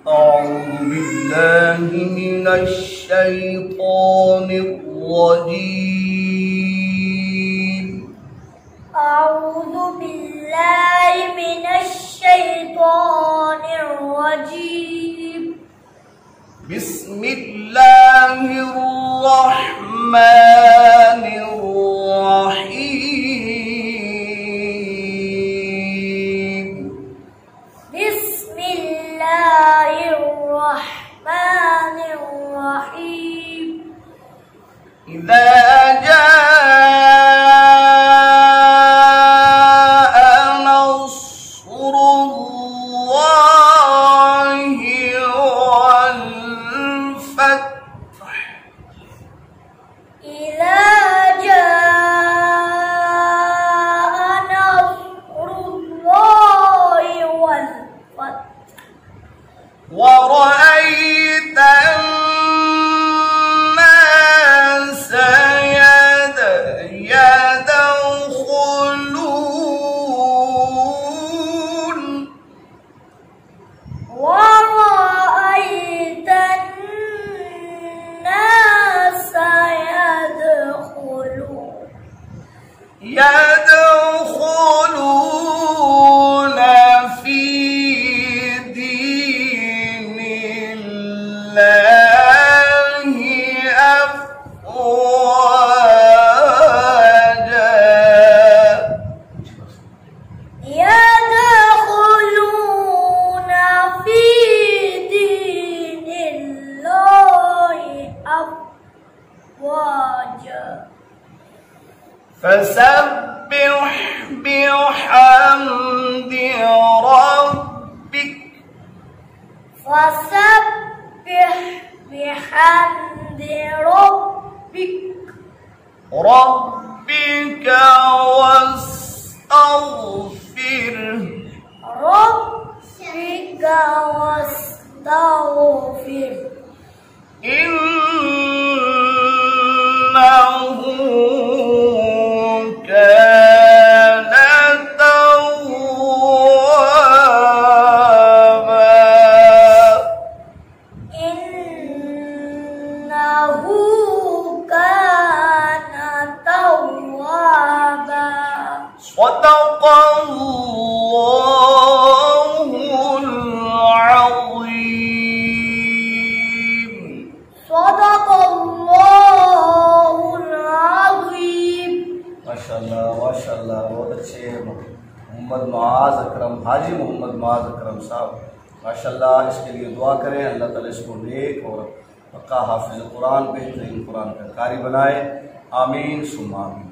أعوذ بالله من الشيطان الرجيم. أعوذ بالله من الشيطان الرجيم. بسم الله الرحمن الرحيم. بسم الله الرحمن الرحيم. إذا جاء نصر الله والفتح. إذا جاء نصر الله والفتح ورأيت الناس يدخلون ورأيت الناس يدخلون في دين الله أفواجا. يدخلون في دين الله أفواجا. فسبح بحمد ربك. فسبح بحمد ربك واستغفره. إنه كان توابا. إنه كان توابا. صدق الله العظيم. صدق الله العظيم. माशाल्लाह माशाल्लाह, बहुत अच्छे मोहम्मद मुआज़ अकरम, हाजी मोहम्मद मुआज़ अकरम साहब, माशाल्लाह। इसके लिए दुआ करें, अल्लाह ताला इसको नेक और पक्का हाफिज़ कुरान, बेहतरीन कुरान का कारी बनाए। आमीन सुम्मा आमीन।